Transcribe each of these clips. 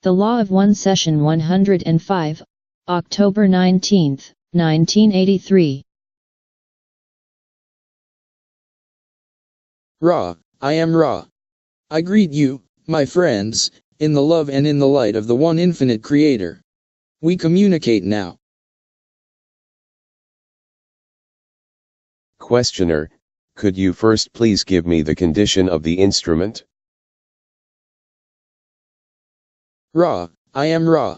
The Law of One Session 105, October 19, 1983. Ra, I am Ra. I greet you, my friends, in the love and in the light of the one infinite Creator. We communicate now. Questioner, could you first please give me the condition of the instrument? Ra, I am Ra.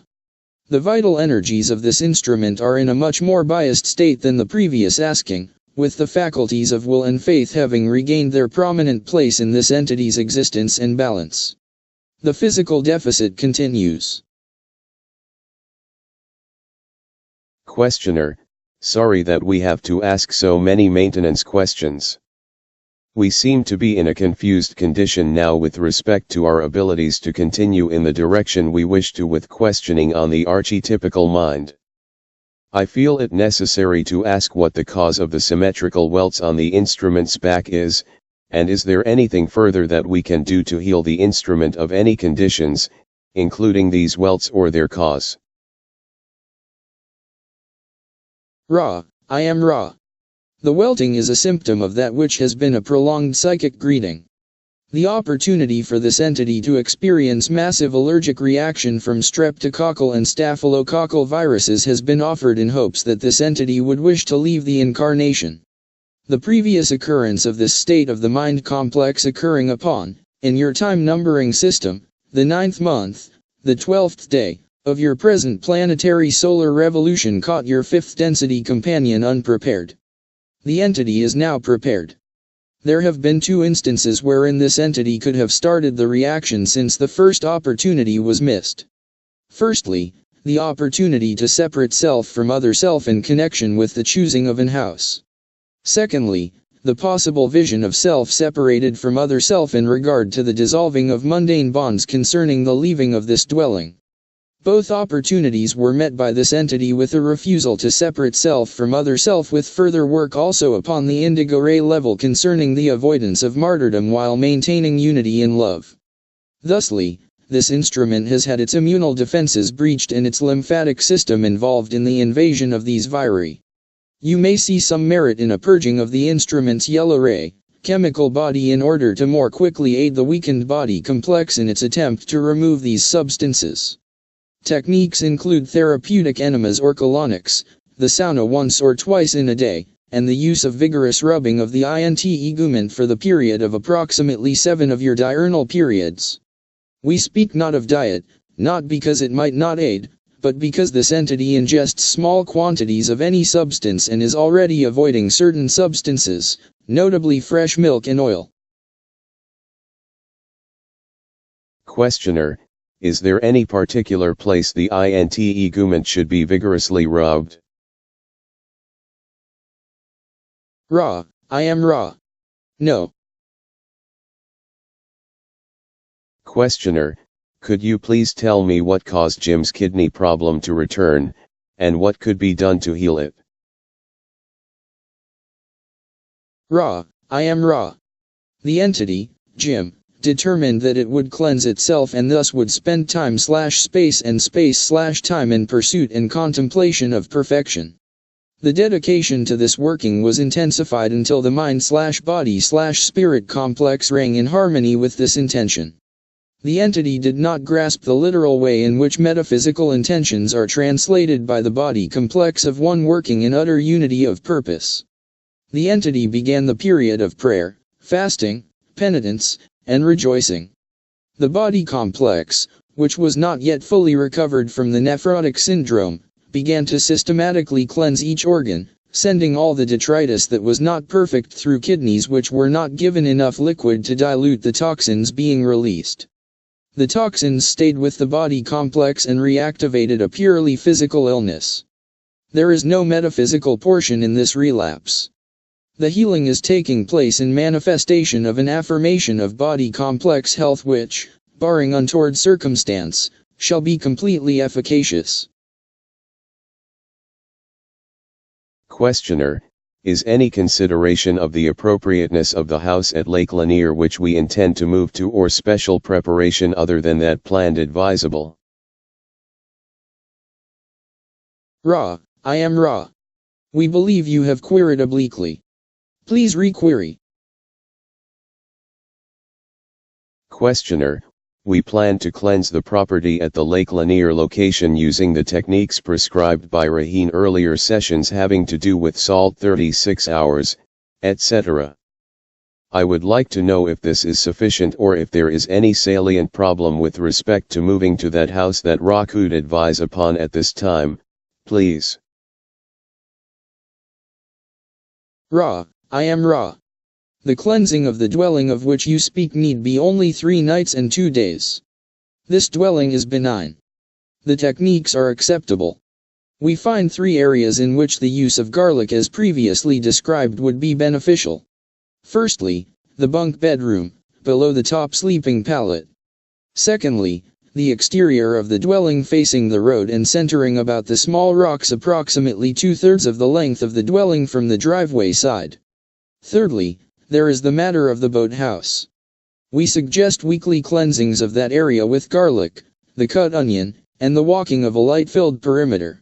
The vital energies of this instrument are in a much more biased state than the previous asking, with the faculties of will and faith having regained their prominent place in this entity's existence and balance. The physical deficit continues. Questioner, sorry that we have to ask so many maintenance questions. We seem to be in a confused condition now with respect to our abilities to continue in the direction we wish to with questioning on the archetypical mind. I feel it necessary to ask what the cause of the symmetrical welts on the instrument's back is, and is there anything further that we can do to heal the instrument of any conditions, including these welts or their cause? Ra, I am Ra. The welting is a symptom of that which has been a prolonged psychic greeting. The opportunity for this entity to experience massive allergic reaction from streptococcal and staphylococcal viruses has been offered in hopes that this entity would wish to leave the incarnation. The previous occurrence of this state of the mind complex occurring upon, in your time numbering system, the 9th month, the 12th day, of your present planetary solar revolution caught your 5th density companion unprepared. The entity is now prepared. There have been 2 instances wherein this entity could have started the reaction since the first opportunity was missed. Firstly, the opportunity to separate self from other self in connection with the choosing of an house. Secondly, the possible vision of self separated from other self in regard to the dissolving of mundane bonds concerning the leaving of this dwelling. Both opportunities were met by this entity with a refusal to separate self from other self, with further work also upon the indigo ray level concerning the avoidance of martyrdom while maintaining unity in love. Thusly, this instrument has had its immunal defenses breached and its lymphatic system involved in the invasion of these viri. You may see some merit in a purging of the instrument's yellow ray chemical body in order to more quickly aid the weakened body complex in its attempt to remove these substances. Techniques include therapeutic enemas or colonics, the sauna once or twice in a day, and the use of vigorous rubbing of the integument for the period of approximately 7 of your diurnal periods. We speak not of diet, not because it might not aid, but because this entity ingests small quantities of any substance and is already avoiding certain substances, notably fresh milk and oil. Questioner, is there any particular place the integument should be vigorously rubbed? Ra, I am Ra. No. Questioner, could you please tell me what caused Jim's kidney problem to return, and what could be done to heal it? Ra, I am Ra. The entity, Jim, determined that it would cleanse itself and thus would spend time/space and space/time in pursuit and contemplation of perfection. The dedication to this working was intensified until the mind/body/spirit complex rang in harmony with this intention. The entity did not grasp the literal way in which metaphysical intentions are translated by the body complex of one working in utter unity of purpose. The entity began the period of prayer, fasting, penitence, and rejoicing. The body complex, which was not yet fully recovered from the nephrotic syndrome, began to systematically cleanse each organ, sending all the detritus that was not perfect through kidneys which were not given enough liquid to dilute the toxins being released. The toxins stayed with the body complex and reactivated a purely physical illness. There is no metaphysical portion in this relapse. The healing is taking place in manifestation of an affirmation of body complex health which, barring untoward circumstance, shall be completely efficacious. Questioner, is any consideration of the appropriateness of the house at Lake Lanier which we intend to move to or special preparation other than that planned advisable? Ra, I am Ra. We believe you have queried obliquely. Please re-query. Questioner, we plan to cleanse the property at the Lake Lanier location using the techniques prescribed by Raheen earlier sessions having to do with salt 36 hours, etc. I would like to know if this is sufficient or if there is any salient problem with respect to moving to that house that Ra could advise upon at this time, please. Ra, I am Ra. The cleansing of the dwelling of which you speak need be only 3 nights and 2 days. This dwelling is benign. The techniques are acceptable. We find 3 areas in which the use of garlic as previously described would be beneficial. Firstly, the bunk bedroom, below the top sleeping pallet. Secondly, the exterior of the dwelling facing the road and centering about the small rocks approximately 2/3 of the length of the dwelling from the driveway side. Thirdly, there is the matter of the boathouse. We suggest weekly cleansings of that area with garlic, the cut onion, and the walking of a light-filled perimeter.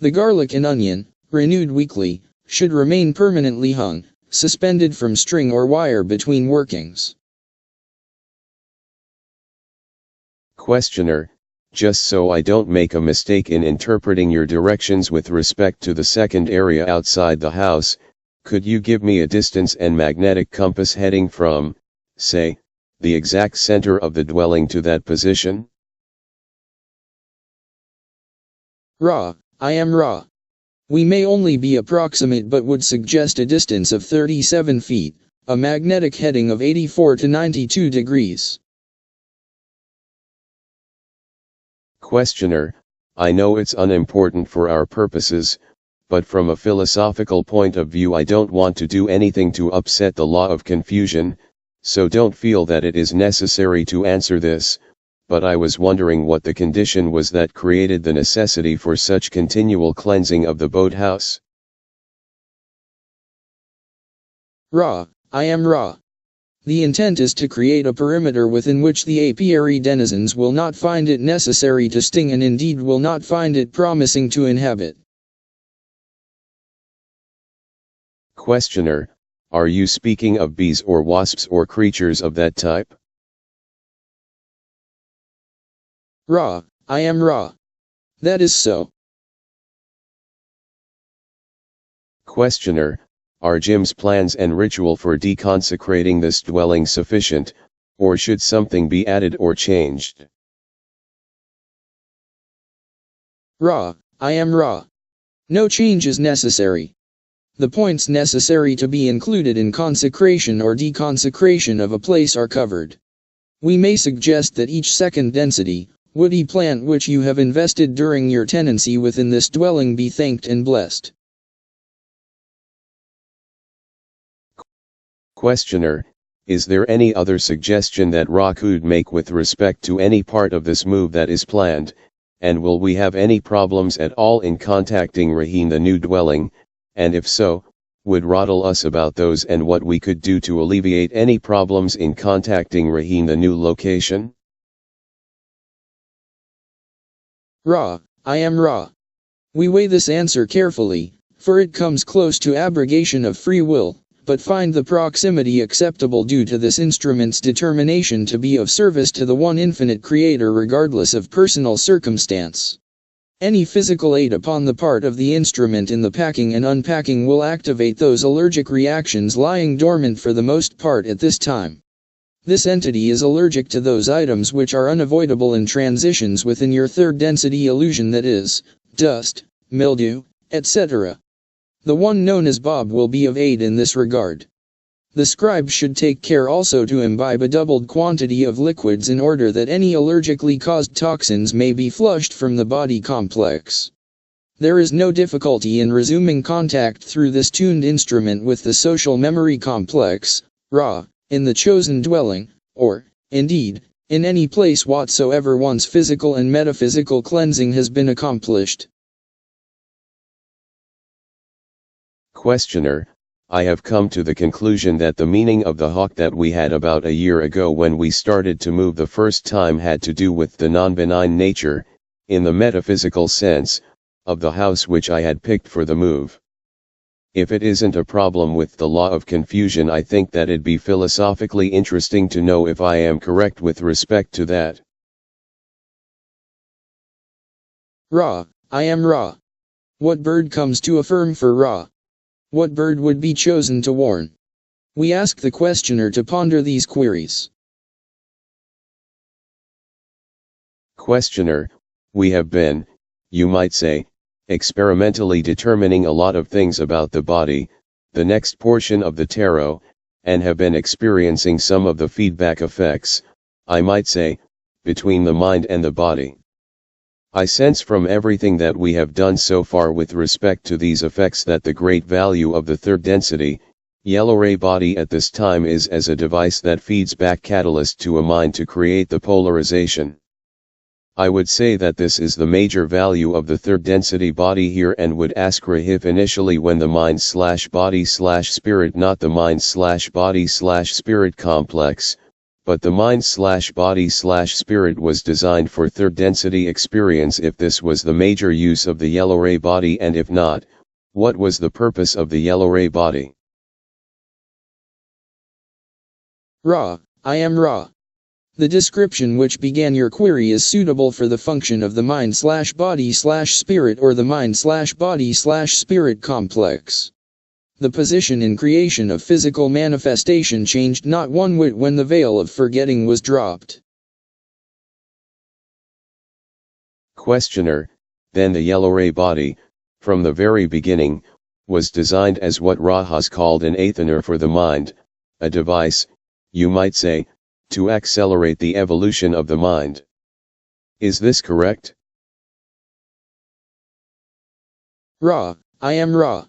The garlic and onion, renewed weekly, should remain permanently hung, suspended from string or wire between workings. Questioner, just so I don't make a mistake in interpreting your directions with respect to the second area outside the house, could you give me a distance and magnetic compass heading from, say, the exact center of the dwelling to that position? Ra, I am Ra. We may only be approximate but would suggest a distance of 37 feet, a magnetic heading of 84 to 92 degrees. Questioner, I know it's unimportant for our purposes, but from a philosophical point of view I don't want to do anything to upset the law of confusion, so don't feel that it is necessary to answer this, but I was wondering what the condition was that created the necessity for such continual cleansing of the boathouse. Ra, I am Ra. The intent is to create a perimeter within which the apiary denizens will not find it necessary to sting and indeed will not find it promising to inhabit. Questioner, are you speaking of bees or wasps or creatures of that type? Ra, I am Ra. That is so. Questioner, are Jim's plans and ritual for deconsecrating this dwelling sufficient, or should something be added or changed? Ra, I am Ra. No change is necessary. The points necessary to be included in consecration or deconsecration of a place are covered. We may suggest that each second density, woody plant which you have invested during your tenancy within this dwelling be thanked and blessed. Questioner, is there any other suggestion that Ra could make with respect to any part of this move that is planned, and will we have any problems at all in contacting Raheen the new dwelling, and if so, would Ra tell us about those and what we could do to alleviate any problems in contacting Raheen the new location? Ra, I am Ra. We weigh this answer carefully, for it comes close to abrogation of free will, but find the proximity acceptable due to this instrument's determination to be of service to the one infinite Creator regardless of personal circumstance. Any physical aid upon the part of the instrument in the packing and unpacking will activate those allergic reactions lying dormant for the most part at this time. This entity is allergic to those items which are unavoidable in transitions within your third density illusion, that is, dust, mildew, etc. The one known as Bob will be of aid in this regard. The scribe should take care also to imbibe a doubled quantity of liquids in order that any allergically caused toxins may be flushed from the body complex. There is no difficulty in resuming contact through this tuned instrument with the social memory complex, Ra, in the chosen dwelling, or, indeed, in any place whatsoever once physical and metaphysical cleansing has been accomplished. Questioner, I have come to the conclusion that the meaning of the hawk that we had about a year ago when we started to move the first time had to do with the non-benign nature, in the metaphysical sense, of the house which I had picked for the move. If it isn't a problem with the law of confusion, I think that it'd be philosophically interesting to know if I am correct with respect to that. Ra, I am Ra. What bird comes to affirm for Ra? What bird would be chosen to warn? We ask the questioner to ponder these queries. Questioner, we have been, you might say, experimentally determining a lot of things about the body, the next portion of the tarot, and have been experiencing some of the feedback effects, I might say, between the mind and the body. I sense from everything that we have done so far with respect to these effects that the great value of the third density, yellow ray body at this time is as a device that feeds back catalyst to a mind to create the polarization. I would say that this is the major value of the third density body here, and would ask Rahif initially when the mind/body/spirit, not the mind/body/spirit complex, but the mind/body/spirit was designed for third density experience, if this was the major use of the yellow ray body, and if not, what was the purpose of the yellow ray body? Ra, I am Ra. The description which began your query is suitable for the function of the mind/body/spirit or the mind/body/spirit complex. The position in creation of physical manifestation changed not one whit when the veil of forgetting was dropped. Questioner, then the yellow ray body, from the very beginning, was designed as what Ra has called an athener for the mind, a device, you might say, to accelerate the evolution of the mind. Is this correct? Ra, I am Ra.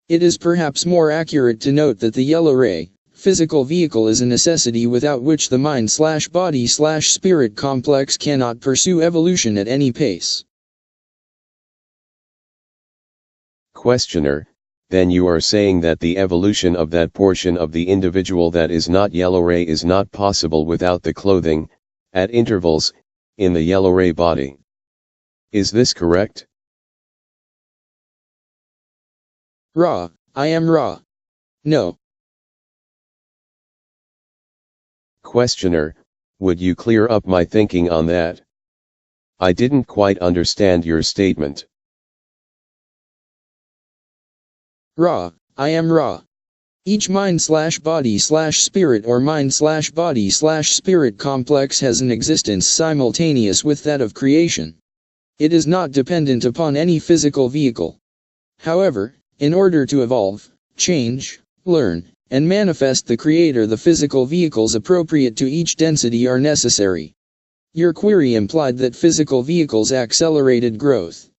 It is perhaps more accurate to note that the yellow ray, physical vehicle, is a necessity without which the mind/body/spirit complex cannot pursue evolution at any pace. Questioner, then you are saying that the evolution of that portion of the individual that is not yellow ray is not possible without the clothing, at intervals, in the yellow ray body. Is this correct? Ra, I am Ra. No. Questioner, would you clear up my thinking on that? I didn't quite understand your statement. Ra, I am Ra. Each mind/body/spirit or mind/body/spirit complex has an existence simultaneous with that of creation. It is not dependent upon any physical vehicle. However, in order to evolve, change, learn, and manifest the Creator, the physical vehicles appropriate to each density are necessary. Your query implied that physical vehicles accelerated growth.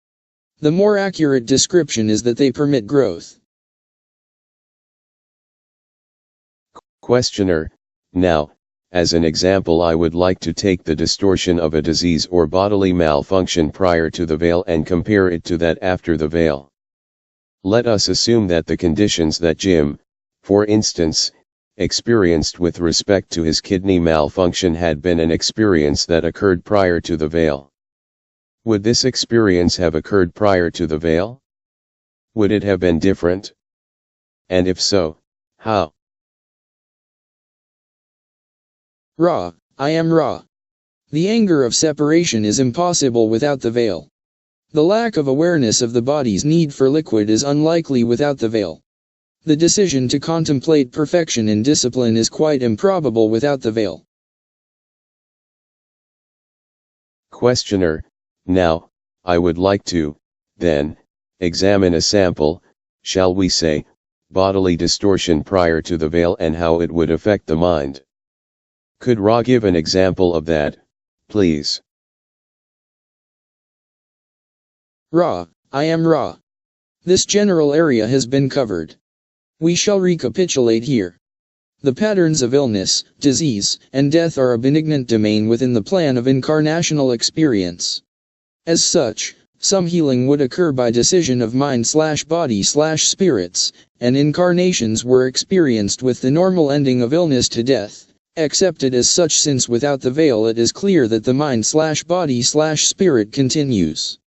The more accurate description is that they permit growth. Questioner, now, as an example, I would like to take the distortion of a disease or bodily malfunction prior to the veil and compare it to that after the veil. Let us assume that the conditions that Jim, for instance, experienced with respect to his kidney malfunction had been an experience that occurred prior to the veil. Would this experience have occurred prior to the veil? Would it have been different? And if so, how? Ra, I am Ra. The anger of separation is impossible without the veil. The lack of awareness of the body's need for liquid is unlikely without the veil. The decision to contemplate perfection in discipline is quite improbable without the veil. Questioner, now, I would like to, then, examine a sample, shall we say, bodily distortion prior to the veil and how it would affect the mind. Could Ra give an example of that, please? Ra, I am Ra. This general area has been covered. We shall recapitulate here. The patterns of illness, disease, and death are a benignant domain within the plan of incarnational experience. As such, some healing would occur by decision of mind/body/spirits, and incarnations were experienced with the normal ending of illness to death, accepted as such, since without the veil it is clear that the mind/body/spirit continues.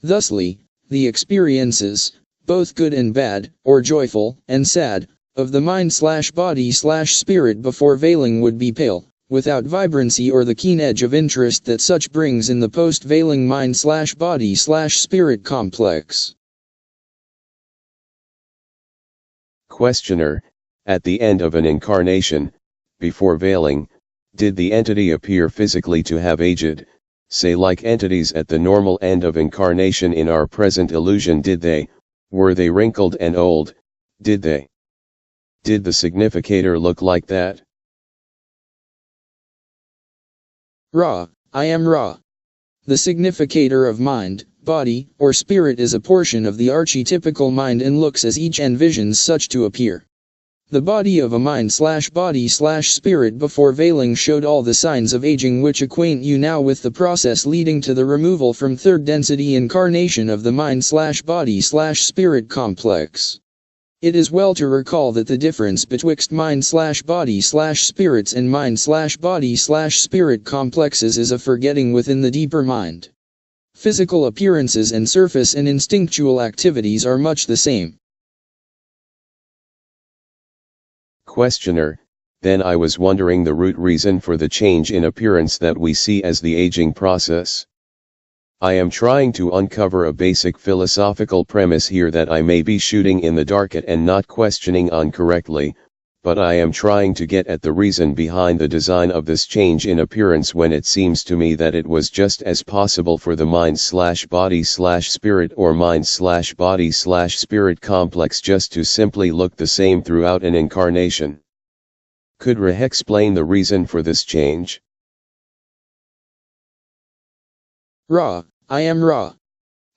Thusly, the experiences, both good and bad, or joyful and sad, of the mind/body/spirit before veiling would be pale, without vibrancy or the keen edge of interest that such brings in the post-veiling mind/body/spirit complex. Questioner, at the end of an incarnation, before veiling, did the entity appear physically to have aged, say like entities at the normal end of incarnation in our present illusion? Were they wrinkled and old? Did the significator look like that? Ra, I am Ra. The significator of mind, body, or spirit is a portion of the archetypical mind and looks as each envisions such to appear. The body of a mind/body/spirit before veiling showed all the signs of aging which acquaint you now with the process leading to the removal from third density incarnation of the mind/body/spirit complex. It is well to recall that the difference betwixt mind/body/spirits and mind/body/spirit complexes is a forgetting within the deeper mind. Physical appearances and surface and instinctual activities are much the same. Questioner, then I was wondering the root reason for the change in appearance that we see as the aging process. I am trying to uncover a basic philosophical premise here that I may be shooting in the dark at and not questioning on correctly, but I am trying to get at the reason behind the design of this change in appearance when it seems to me that it was just as possible for the mind/body/spirit or mind/body/spirit complex just to simply look the same throughout an incarnation. Could Ra explain the reason for this change? Ra, I am Ra.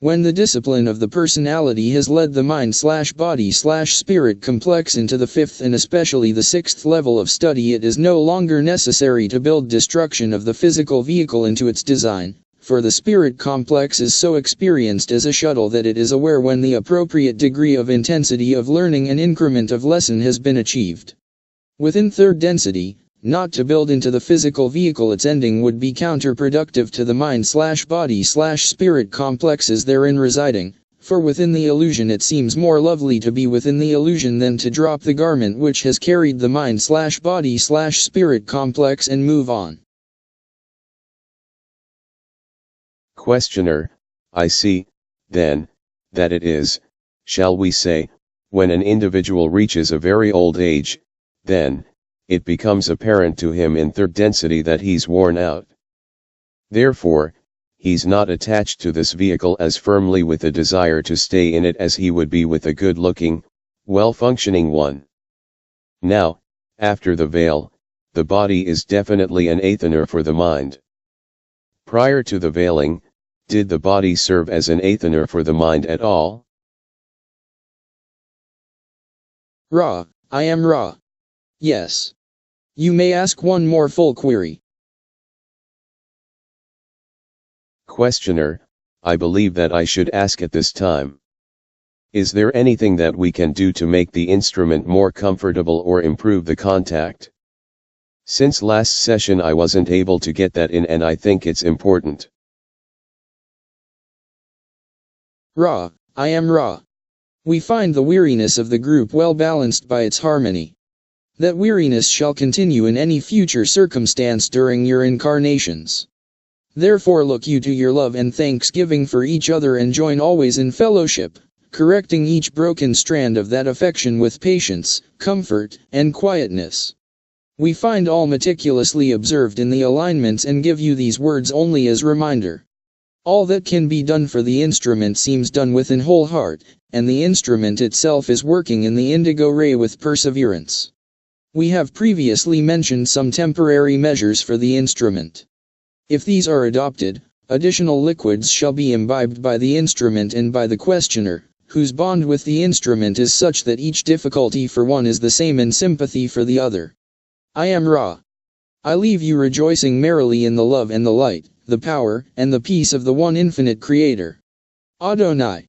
When the discipline of the personality has led the mind/body/spirit complex into the fifth and especially the sixth level of study, it is no longer necessary to build destruction of the physical vehicle into its design, for the spirit complex is so experienced as a shuttle that it is aware when the appropriate degree of intensity of learning and increment of lesson has been achieved. Within third density, not to build into the physical vehicle its ending would be counterproductive to the mind/body/spirit complexes therein residing, for within the illusion it seems more lovely to be within the illusion than to drop the garment which has carried the mind/body/spirit complex and move on. Questioner, I see, then, that it is, shall we say, when an individual reaches a very old age, then, it becomes apparent to him in third density that he's worn out. Therefore, he's not attached to this vehicle as firmly with a desire to stay in it as he would be with a good-looking, well-functioning one. Now, after the veil, the body is definitely an athener for the mind. Prior to the veiling, did the body serve as an athener for the mind at all? Ra, I am Ra. Yes. You may ask one more full query. Questioner, I believe that I should ask at this time. Is there anything that we can do to make the instrument more comfortable or improve the contact? Since last session I wasn't able to get that in and I think it's important. Ra, I am Ra. We find the weariness of the group well balanced by its harmony. That weariness shall continue in any future circumstance during your incarnations. Therefore look you to your love and thanksgiving for each other and join always in fellowship, correcting each broken strand of that affection with patience, comfort, and quietness. We find all meticulously observed in the alignments and give you these words only as reminder. All that can be done for the instrument seems done within whole heart, and the instrument itself is working in the indigo ray with perseverance. We have previously mentioned some temporary measures for the instrument. If these are adopted, additional liquids shall be imbibed by the instrument and by the questioner, whose bond with the instrument is such that each difficulty for one is the same in sympathy for the other. I am Ra. I leave you rejoicing merrily in the love and the light, the power, and the peace of the one infinite Creator. Adonai.